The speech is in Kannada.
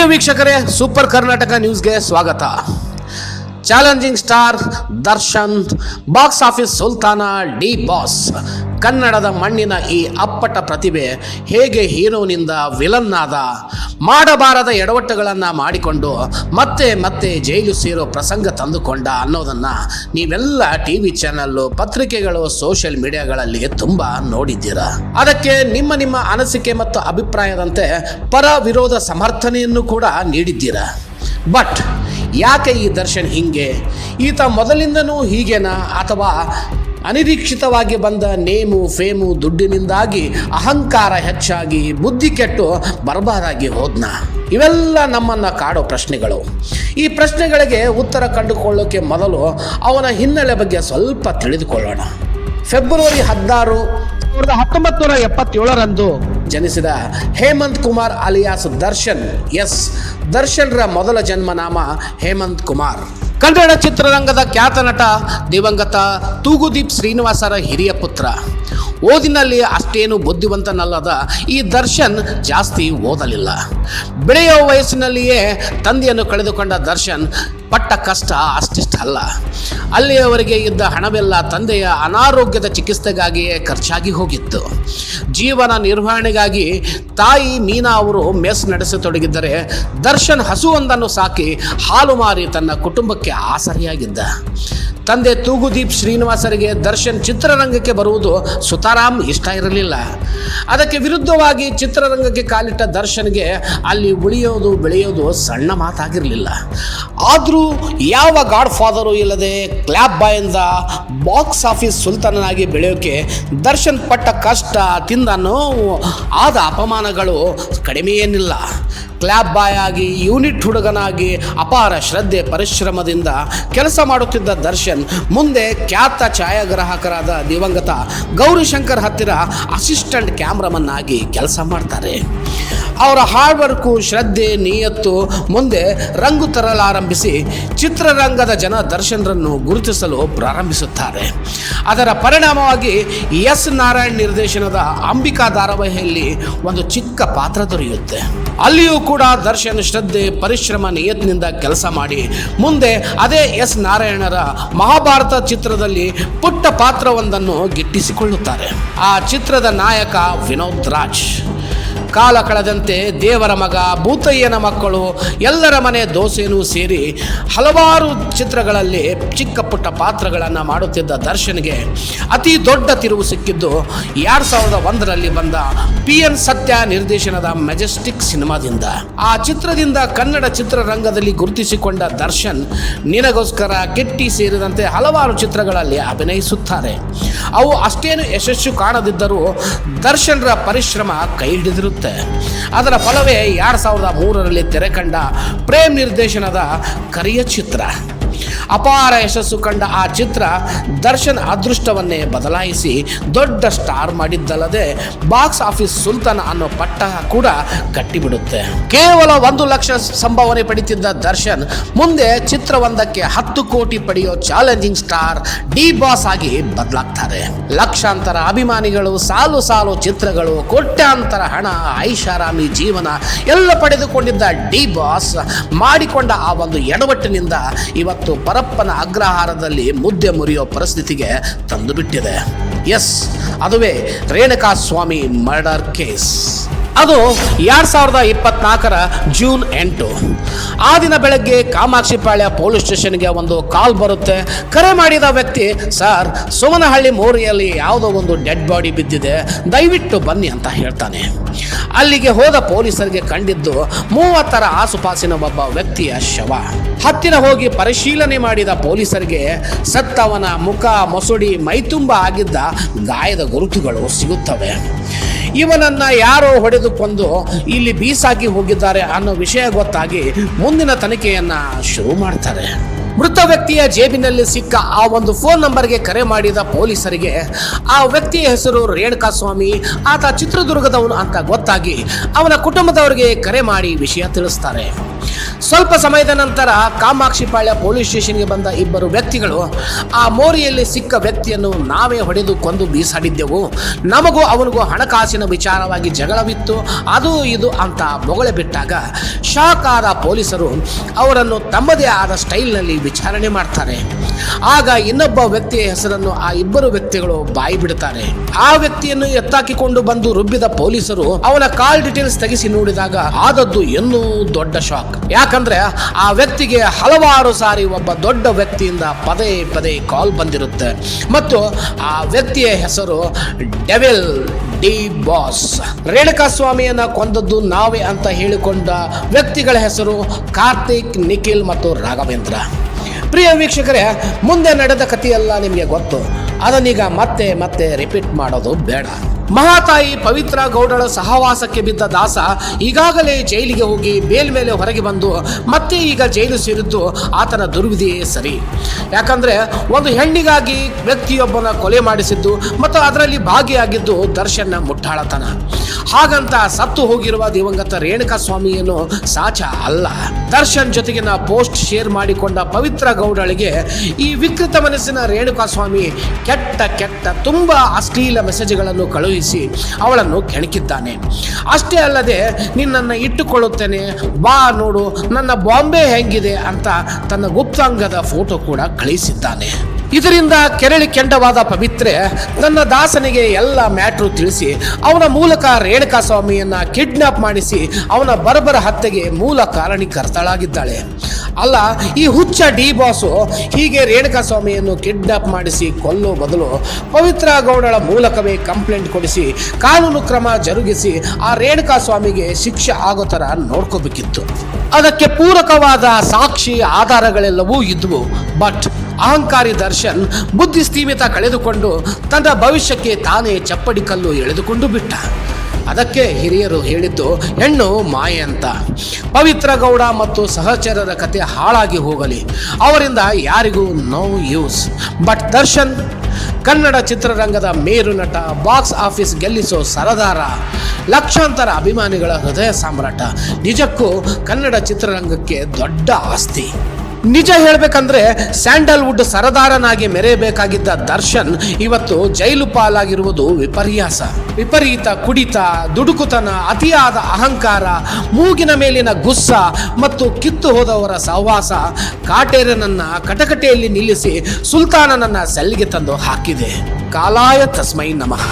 ಪ್ರಿಯ ವೀಕ್ಷಕರೇ, ಸೂಪರ್ ಕರ್ನಾಟಕ ನ್ಯೂಸ್ಗೆ ಸ್ವಾಗತ. Challenging star Darshan, box office ಸುಲ್ತಾನ, ಡಿ ಬಾಸ್. ಕನ್ನಡದ ಮಣ್ಣಿನ ಈ ಅಪ್ಪಟ ಪ್ರತಿಭೆ ಹೇಗೆ ಹೀರೋನಿಂದ ವಿಲನ್ ಆದ, ಮಾಡಬಾರದ ಎಡವಟ್ಟುಗಳನ್ನು ಮಾಡಿಕೊಂಡು ಮತ್ತೆ ಮತ್ತೆ ಜೈಲು ಸೇರೋ ಪ್ರಸಂಗ ತಂದುಕೊಂಡ ಅನ್ನೋದನ್ನು ನೀವೆಲ್ಲ ಟಿವಿ ಚಾನಲ್ಲು, ಪತ್ರಿಕೆಗಳು, ಸೋಷಿಯಲ್ ಮೀಡಿಯಾಗಳಲ್ಲಿ ತುಂಬ ನೋಡಿದ್ದೀರಾ. ಅದಕ್ಕೆ ನಿಮ್ಮ ಅನಿಸಿಕೆ ಮತ್ತು ಅಭಿಪ್ರಾಯದಂತೆ ಪರ ವಿರೋಧ ಸಮರ್ಥನೆಯನ್ನು ಕೂಡ ನೀಡಿದ್ದೀರಾ. ಬಟ್ ಯಾಕೆ ಈ ದರ್ಶನ್ ಹಿಂಗೆ? ಈತ ಮೊದಲಿಂದನೂ ಹೀಗೇನಾ, ಅಥವಾ ಅನಿರೀಕ್ಷಿತವಾಗಿ ಬಂದ ನೇಮು ಫೇಮು ದುಡ್ಡಿನಿಂದಾಗಿ ಅಹಂಕಾರ ಹೆಚ್ಚಾಗಿ ಬುದ್ಧಿ ಕೆಟ್ಟು ಬರ್ಬಾದಾಗಿ ಹೋದ್ನಾ? ಇವೆಲ್ಲ ನಮ್ಮನ್ನು ಕಾಡೋ ಪ್ರಶ್ನೆಗಳು. ಈ ಪ್ರಶ್ನೆಗಳಿಗೆ ಉತ್ತರ ಕಂಡುಕೊಳ್ಳೋಕೆ ಮೊದಲು ಅವನ ಹಿನ್ನೆಲೆ ಬಗ್ಗೆ ಸ್ವಲ್ಪ ತಿಳಿದುಕೊಳ್ಳೋಣ. ಫೆಬ್ರವರಿ 16, 1977ರಂದು ಜನಿಸಿದ ಹೇಮಂತ್ ಕುಮಾರ್ ಅಲಿಯಾಸ್ ದರ್ಶನ್. ದರ್ಶನ್ರ ಮೊದಲ ಜನ್ಮನಾಮ ಹೇಮಂತ್ ಕುಮಾರ್. ಕನ್ನಡ ಚಿತ್ರರಂಗದ ಖ್ಯಾತ ನಟ ದಿವಂಗತ ತೂಗುದೀಪ್ ಶ್ರೀನಿವಾಸರ ಹಿರಿಯ ಪುತ್ರ. ಓದಿನಲ್ಲಿ ಅಷ್ಟೇನು ಬುದ್ಧಿವಂತನಲ್ಲದ ಈ ದರ್ಶನ್ ಜಾಸ್ತಿ ಓದಲಿಲ್ಲ. ಬೆಳೆಯುವ ವಯಸ್ಸಿನಲ್ಲಿಯೇ ತಂದೆಯನ್ನು ಕಳೆದುಕೊಂಡ ದರ್ಶನ್ ಪಟ್ಟ ಕಷ್ಟ ಅಷ್ಟಿಷ್ಟಲ್ಲ. ಅಲ್ಲಿಯವರೆಗೆ ಇದ್ದ ಹಣವೆಲ್ಲ ತಂದೆಯ ಅನಾರೋಗ್ಯದ ಚಿಕಿತ್ಸೆಗಾಗಿಯೇ ಖರ್ಚಾಗಿ ಹೋಗಿತ್ತು. ಜೀವನ ನಿರ್ವಹಣೆಗಾಗಿ ತಾಯಿ ಮೀನಾ ಅವರು ಮೆಸ್ ನಡೆಸತೊಡಗಿದ್ದರೆ ದರ್ಶನ್ ಹಸುವೊಂದನ್ನು ಸಾಕಿ ಹಾಲು ಮಾರಿ ತನ್ನ ಕುಟುಂಬಕ್ಕೆ ಆಸರೆಯಾಗಿದ್ದ. ತಂದೆ ತೂಗುದೀಪ್ ಶ್ರೀನಿವಾಸರಿಗೆ ದರ್ಶನ್ ಚಿತ್ರರಂಗಕ್ಕೆ ಬರುವುದು ಸುತಾರಾಮ್ ಇಷ್ಟ ಇರಲಿಲ್ಲ. ಅದಕ್ಕೆ ವಿರುದ್ಧವಾಗಿ ಚಿತ್ರರಂಗಕ್ಕೆ ಕಾಲಿಟ್ಟ ದರ್ಶನ್ಗೆ ಅಲ್ಲಿ ಉಳಿಯೋದು ಬೆಳೆಯೋದು ಸಣ್ಣ ಮಾತಾಗಿರಲಿಲ್ಲ. ಆದರೂ ಯಾವ ಗಾಡ್ ಫಾದರು ಇಲ್ಲದೆ ಕ್ಲಾಪ್ ಬಾಯಿಂದ ಬಾಕ್ಸ್ ಆಫೀಸ್ ಸುಲ್ತಾನನಾಗಿ ಬೆಳೆಯೋಕೆ ದರ್ಶನ್ ಪಟ್ಟ ಕಷ್ಟ, ತಿಂದ ನೋವು, ಆದ ಅಪಮಾನಗಳು ಕಡಿಮೆಯೇನಿಲ್ಲ. ಕ್ಲಾಪ್ ಬಾಯ್ ಆಗಿ, ಯೂನಿಟ್ ಹುಡುಗನಾಗಿ ಅಪಾರ ಶ್ರದ್ಧೆ ಪರಿಶ್ರಮದಿಂದ ಕೆಲಸ ಮಾಡುತ್ತಿದ್ದ ದರ್ಶನ್ ಮುಂದೆ ಖ್ಯಾತ ಛಾಯಾಗ್ರಾಹಕರಾದ ದಿವಂಗತ ಗೌರಿಶಂಕರ್ ಹತ್ತಿರ ಅಸಿಸ್ಟೆಂಟ್ ಕ್ಯಾಮ್ರಾಮನ್ ಆಗಿ ಕೆಲಸ ಮಾಡ್ತಾರೆ. ಅವರ ಹಾರ್ಡ್ ವರ್ಕು, ಶ್ರದ್ಧೆ, ನಿಯತ್ತು ಮುಂದೆ ರಂಗು ತರಲಾರಂಭಿಸಿ ಚಿತ್ರರಂಗದ ಜನ ದರ್ಶನ್ರನ್ನು ಗುರುತಿಸಲು ಪ್ರಾರಂಭಿಸುತ್ತಾರೆ. ಅದರ ಪರಿಣಾಮವಾಗಿ ಎಸ್ ನಾರಾಯಣ್ ನಿರ್ದೇಶನದ ಅಂಬಿಕಾ ಧಾರಾವಾಹಿಯಲ್ಲಿ ಒಂದು ಚಿಕ್ಕ ಪಾತ್ರ ದೊರೆಯುತ್ತೆ. ಅಲ್ಲಿಯೂ ಕೂಡ ದರ್ಶನ್ ಶ್ರದ್ಧೆ, ಪರಿಶ್ರಮ, ನಿಯತ್ನಿಂದ ಕೆಲಸ ಮಾಡಿ ಮುಂದೆ ಅದೇ ಎಸ್ ನಾರಾಯಣರ ಮಹಾಭಾರತ ಚಿತ್ರದಲ್ಲಿ ಪುಟ್ಟ ಪಾತ್ರವೊಂದನ್ನು ಗಿಟ್ಟಿಸಿಕೊಳ್ಳುತ್ತಾರೆ. ಆ ಚಿತ್ರದ ನಾಯಕ ವಿನೋದ್ ರಾಜ್. ಕಾಲ ಕಳೆದಂತೆ ದೇವರ ಮಗ, ಭೂತಯ್ಯನ ಮಕ್ಕಳು, ಎಲ್ಲರ ಮನೆ ದೋಸೆನೂ ಸೇರಿ ಹಲವಾರು ಚಿತ್ರಗಳಲ್ಲಿ ಚಿಕ್ಕ ಪುಟ್ಟ ಪಾತ್ರಗಳನ್ನು ಮಾಡುತ್ತಿದ್ದ ದರ್ಶನ್ಗೆ ಅತಿ ದೊಡ್ಡ ತಿರುವು ಸಿಕ್ಕಿದ್ದು 2001ರಲ್ಲಿ ಬಂದ PN ಸತ್ಯ ನಿರ್ದೇಶನದ ಮೆಜೆಸ್ಟಿಕ್ ಸಿನಿಮಾದಿಂದ. ಆ ಚಿತ್ರದಿಂದ ಕನ್ನಡ ಚಿತ್ರರಂಗದಲ್ಲಿ ಗುರುತಿಸಿಕೊಂಡ ದರ್ಶನ್ ನಿನಗೋಸ್ಕರ, ಕೆಟ್ಟಿ ಸೇರಿದಂತೆ ಹಲವಾರು ಚಿತ್ರಗಳಲ್ಲಿ ಅಭಿನಯಿಸುತ್ತಾರೆ. ಅವು ಅಷ್ಟೇನು ಯಶಸ್ಸು ಕಾಣದಿದ್ದರೂ ದರ್ಶನ್ರ ಪರಿಶ್ರಮ ಕೈ ಹಿಡಿದಿರುತ್ತೆ. ಅದರ ಫಲವೇ 2003ರಲ್ಲಿ ತೆರೆ ಕಂಡ ಪ್ರೇಮ್ ನಿರ್ದೇಶನದ ಕರಿಯ ಚಿತ್ರ. ಅಪಾರ ಯಶಸ್ಸು ಕಂಡ ಆ ಚಿತ್ರ ದರ್ಶನ್ ಅದೃಷ್ಟವನ್ನೇ ಬದಲಾಯಿಸಿ ದೊಡ್ಡ ಸ್ಟಾರ್ ಮಾಡಿದ್ದಲ್ಲದೆ ಬಾಕ್ಸ್ ಆಫೀಸ್ ಸುಲ್ತಾನ ಅನ್ನೋ ಪಟ್ಟ ಕೂಡ ಕಟ್ಟಿಬಿಡುತ್ತೆ. ಕೇವಲ 1 ಲಕ್ಷ ಸಂಭಾವನೆ ಪಡೆಯುತ್ತಿದ್ದ ದರ್ಶನ್ ಮುಂದೆ ಚಿತ್ರವೊಂದಕ್ಕೆ 10 ಕೋಟಿ ಪಡೆಯೋ ಚಾಲೆಂಜಿಂಗ್ ಸ್ಟಾರ್ ಡಿ ಬಾಸ್ ಆಗಿ ಬದಲಾಗ್ತಾರೆ. ಲಕ್ಷಾಂತರ ಅಭಿಮಾನಿಗಳು, ಸಾಲು ಸಾಲು ಚಿತ್ರಗಳು, ಕೋಟ್ಯಾಂತರ ಹಣ, ಐಷಾರಾಮಿ ಜೀವನ ಎಲ್ಲ ಪಡೆದುಕೊಂಡಿದ್ದ ಡಿ ಬಾಸ್ ಮಾಡಿಕೊಂಡ ಆ ಒಂದು ಎಡವಟ್ಟಿನಿಂದ ಇವತ್ತು ಪರಪ್ಪನ ಅಗ್ರಹಾರದಲ್ಲಿ ಮುದ್ದೆ ಮುರಿಯೋ ಪರಿಸ್ಥಿತಿಗೆ ತಂದುಬಿಟ್ಟಿದೆ. ಅದುವೇ ರೇಣುಕಾಸ್ವಾಮಿ ಮರ್ಡರ್ ಕೇಸ್. ಅದು 2024ರ ಜೂನ್ 8. ಆ ದಿನ ಬೆಳಗ್ಗೆ ಕಾಮಾಕ್ಷಿಪಾಳ್ಯ ಪೊಲೀಸ್ ಸ್ಟೇಷನ್ಗೆ ಒಂದು ಕಾಲ್ ಬರುತ್ತೆ. ಕರೆ ಮಾಡಿದ ವ್ಯಕ್ತಿ, ಸರ್, ಸುಮನಹಳ್ಳಿ ಮೋರಿಯಲ್ಲಿ ಯಾವುದೋ ಒಂದು ಡೆಡ್ ಬಾಡಿ ಬಿದ್ದಿದೆ, ದಯವಿಟ್ಟು ಬನ್ನಿ ಅಂತ ಹೇಳ್ತಾನೆ. ಅಲ್ಲಿಗೆ ಹೋದ ಪೊಲೀಸರಿಗೆ ಕಂಡಿದ್ದು 30ರ ಆಸುಪಾಸಿನ ಒಬ್ಬ ವ್ಯಕ್ತಿಯ ಶವ. ಹತ್ತಿರ ಹೋಗಿ ಪರಿಶೀಲನೆ ಮಾಡಿದ ಪೊಲೀಸರಿಗೆ ಸತ್ತವನ ಮುಖ, ಮೊಸುಡಿ, ಮೈತುಂಬ ಆಗಿದ್ದ ಗಾಯದ ಗುರುತುಗಳು ಸಿಗುತ್ತವೆ. ಇವನನ್ನ ಯಾರೋ ಹೊಡೆದು ಕೊಂದು ಇಲ್ಲಿ ಬೀಸಾಕಿ ಹೋಗಿದ್ದಾರೆ ಅನ್ನೋ ವಿಷಯ ಗೊತ್ತಾಗಿ ಮುಂದಿನ ತನಿಖೆಯನ್ನ ಶುರು ಮಾಡ್ತಾರೆ. ಮೃತ ವ್ಯಕ್ತಿಯ ಜೇಬಿನಲ್ಲಿ ಸಿಕ್ಕ ಆ ಒಂದು ಫೋನ್ ನಂಬರ್ಗೆ ಕರೆ ಮಾಡಿದ ಪೊಲೀಸರಿಗೆ ಆ ವ್ಯಕ್ತಿಯ ಹೆಸರು ರೇಣುಕಾಸ್ವಾಮಿ, ಆತ ಚಿತ್ರದುರ್ಗದವನು ಅಂತ ಗೊತ್ತಾಗಿ ಅವನ ಕುಟುಂಬದವರಿಗೆ ಕರೆ ಮಾಡಿ ವಿಷಯ ತಿಳಿಸ್ತಾರೆ. ಸ್ವಲ್ಪ ಸಮಯದ ನಂತರ ಕಾಮಾಕ್ಷಿಪಾಳ್ಯ ಪೊಲೀಸ್ ಸ್ಟೇಷನ್ಗೆ ಬಂದ ಇಬ್ಬರು ವ್ಯಕ್ತಿಗಳು ಆ ಮೋರಿಯಲ್ಲಿ ಸಿಕ್ಕ ವ್ಯಕ್ತಿಯನ್ನು ನಾವೇ ಹೊಡೆದು ಕೊಂದು ಬೀಸಾಡಿದ್ದೆವು, ನಮಗೂ ಅವನಿಗೂ ಹಣಕಾಸಿನ ವಿಚಾರವಾಗಿ ಜಗಳವಿತ್ತು, ಅದು ಇದು ಅಂತ ಬೊಗಳೆ ಬಿಟ್ಟಾಗ ಶಾಕ್ ಆದ ಪೊಲೀಸರು ಅವರನ್ನು ತಮ್ಮದೇ ಆದ ಸ್ಟೈಲ್ನಲ್ಲಿ ವಿಚಾರಣೆ ಮಾಡ್ತಾರೆ. ಆಗ ಇನ್ನೊಬ್ಬ ವ್ಯಕ್ತಿಯ ಹೆಸರನ್ನು ಆ ಇಬ್ಬರು ವ್ಯಕ್ತಿಗಳು ಬಾಯಿ ಬಿಡುತ್ತಾರೆ. ಆ ವ್ಯಕ್ತಿಯನ್ನು ಎತ್ತಾಕಿಕೊಂಡು ಬಂದು ರುಬ್ಬಿದ ಪೊಲೀಸರು ಅವನ ಕಾಲ್ ಡೀಟೇಲ್ಸ್ ತೆಗೆಸಿ ನೋಡಿದಾಗ ಆದದ್ದು ಇನ್ನೂ ದೊಡ್ಡ ಶಾಕ್. ಯಾಕಂದ್ರೆ ಆ ವ್ಯಕ್ತಿಗೆ ಹಲವಾರು ಸಾರಿ ಒಬ್ಬ ದೊಡ್ಡ ವ್ಯಕ್ತಿಯಿಂದ ಪದೇ ಪದೇ ಕಾಲ್ ಬಂದಿರುತ್ತೆ ಮತ್ತು ಆ ವ್ಯಕ್ತಿಯ ಹೆಸರು ಡೆವಿಲ್ ಡಿ ಬಾಸ್. ರೇಣುಕಾಸ್ವಾಮಿಯನ್ನ ಕೊಂದದ್ದು ನಾವೇ ಅಂತ ಹೇಳಿಕೊಂಡ ವ್ಯಕ್ತಿಗಳ ಹೆಸರು ಕಾರ್ತಿಕ್, ನಿಖಿಲ್ ಮತ್ತು ರಾಘವೇಂದ್ರ. ಪ್ರಿಯ ವೀಕ್ಷಕರೇ, ಮುಂದೆ ನಡೆದ ಕಥೆಯೆಲ್ಲ ನಿಮಗೆ ಗೊತ್ತು, ಅದನ್ನೀಗ ಮತ್ತೆ ಮತ್ತೆ ರಿಪೀಟ್ ಮಾಡೋದು ಬೇಡ. ಮಹಾತಾಯಿ ಪವಿತ್ರ ಗೌಡಳ ಸಹವಾಸಕ್ಕೆ ಬಿದ್ದ ದಾಸ ಈಗಾಗಲೇ ಜೈಲಿಗೆ ಹೋಗಿ ಬೇಲ್ ಮೇಲೆ ಹೊರಗೆ ಬಂದು ಮತ್ತೆ ಈಗ ಜೈಲು ಸೇರಿದ್ದು ಆತನ ದುರ್ವಿಧಿಯೇ ಸರಿ. ಯಾಕಂದ್ರೆ ಒಂದು ಹೆಣ್ಣಿಗಾಗಿ ವ್ಯಕ್ತಿಯೊಬ್ಬನ ಕೊಲೆ ಮಾಡಿಸಿದ್ದು ಮತ್ತು ಅದರಲ್ಲಿ ಭಾಗಿಯಾಗಿದ್ದು ದರ್ಶನ್ನ ಮುಟ್ಟಾಳತನ. ಹಾಗಂತ ಸತ್ತು ಹೋಗಿರುವ ದಿವಂಗತ ರೇಣುಕಾಸ್ವಾಮಿಯನ್ನು ಸಾಚ ಅಲ್ಲ. ದರ್ಶನ್ ಜೊತೆಗಿನ ಪೋಸ್ಟ್ ಶೇರ್ ಮಾಡಿಕೊಂಡ ಪವಿತ್ರ ಗೌಡಳಿಗೆ ಈ ವಿಕೃತ ಮನಸ್ಸಿನ ರೇಣುಕಾಸ್ವಾಮಿ ಕೆಟ್ಟ ಕೆಟ್ಟ ತುಂಬಾ ಅಶ್ಲೀಲ ಮೆಸೇಜ್ಗಳನ್ನು ಕಳುಹಿಸಿ ಅವಳನ್ನು ಕೆಣಕಿದ್ದಾನೆ. ಅಷ್ಟೇ ಅಲ್ಲದೆ ನಿನ್ನನ್ನು ಇಟ್ಟುಕೊಳ್ಳುತ್ತೇನೆ, ಬಾ ನೋಡು ನನ್ನ ಬಾಂಬೆ ಹೆಂಗಿದೆ ಅಂತ ತನ್ನ ಗುಪ್ತಾಂಗದ ಫೋಟೋ ಕೂಡ ಕಳಿಸಿದ್ದಾನೆ. ಇದರಿಂದ ಕೆರಳಿ ಕೆಂಡವಾದ ಪವಿತ್ರೆ ತನ್ನ ದಾಸನಿಗೆ ಎಲ್ಲ ಮ್ಯಾಟ್ರು ತಿಳಿಸಿ ಅವನ ಮೂಲಕ ರೇಣುಕಾಸ್ವಾಮಿಯನ್ನ ಕಿಡ್ನಾಪ್ ಮಾಡಿಸಿ ಅವನ ಬರಬರ ಹತ್ಯೆಗೆ ಮೂಲ ಕಾರಣೀಕರ್ತಳಾಗಿದ್ದಾಳೆ. ಅಲ್ಲ, ಈ ಹುಚ್ಚ ಡಿ ಬಾಸು ಹೀಗೆ ರೇಣುಕಾಸ್ವಾಮಿಯನ್ನು ಕಿಡ್ನಾಪ್ ಮಾಡಿಸಿ ಕೊಲ್ಲೋ ಬದಲು ಪವಿತ್ರ ಗೌಡಳ ಮೂಲಕವೇ ಕಂಪ್ಲೇಂಟ್ ಕೊಡಿಸಿ ಕಾನೂನು ಕ್ರಮ ಜರುಗಿಸಿ ಆ ರೇಣುಕಾಸ್ವಾಮಿಗೆ ಶಿಕ್ಷೆ ಆಗೋ ಥರ ನೋಡ್ಕೋಬೇಕಿತ್ತು. ಅದಕ್ಕೆ ಪೂರಕವಾದ ಸಾಕ್ಷಿ ಆಧಾರಗಳೆಲ್ಲವೂ ಇದ್ವು. ಬಟ್ ಅಹಂಕಾರಿ ದರ್ಶನ್ ಬುದ್ಧಿ ಸ್ಥೀಮಿತ ಕಳೆದುಕೊಂಡು ತನ್ನ ಭವಿಷ್ಯಕ್ಕೆ ತಾನೇ ಚಪ್ಪಡಿ ಕಲ್ಲು ಎಳೆದುಕೊಂಡು ಬಿಟ್ಟ. ಅದಕ್ಕೆ ಹಿರಿಯರು ಹೇಳಿದ್ದು ಹೆಣ್ಣು ಮಾಯೆ ಅಂತ. ಪವಿತ್ರ ಗೌಡ ಮತ್ತು ಸಹಚರರ ಕತೆ ಹಾಳಾಗಿ ಹೋಗಲಿ, ಅವರಿಂದ ಯಾರಿಗೂ no use. But Darshan Kannada ಚಿತ್ರರಂಗದ ಮೇರು ನಟ, ಬಾಕ್ಸ್ ಆಫೀಸ್ ಗೆಲ್ಲಿಸೋ ಸರದಾರ, ಲಕ್ಷಾಂತರ ಅಭಿಮಾನಿಗಳ ಹೃದಯ ಸಾಮ್ರಾಟ, ನಿಜಕ್ಕೂ ಕನ್ನಡ ಚಿತ್ರರಂಗಕ್ಕೆ ದೊಡ್ಡ ಆಸ್ತಿ. ನಿಜ ಹೇಳಬೇಕಂದ್ರೆ ಸ್ಯಾಂಡಲ್ವುಡ್ ಸರದಾರನಾಗಿ ಮೆರೆಯಬೇಕಾಗಿದ್ದ ದರ್ಶನ್ ಇವತ್ತು ಜೈಲು ಪಾಲಾಗಿರುವುದು ವಿಪರೀತ ಕುಡಿತ, ದುಡುಕುತನ, ಅತಿಯಾದ ಅಹಂಕಾರ, ಮೂಗಿನ ಮೇಲಿನ ಗುಸ್ಸ ಮತ್ತು ಕಿತ್ತು ಹೋದವರ ಸಹವಾಸ ಕಾಟೇರನನ್ನ ಕಟಕಟೆಯಲ್ಲಿ ನಿಲ್ಲಿಸಿ ಸುಲ್ತಾನನನ್ನ ಸೆಲ್ಗೆ ತಂದು ಹಾಕಿದೆ. ಕಾಲಾಯ ತಸ್ಮೈ ನಮಃ.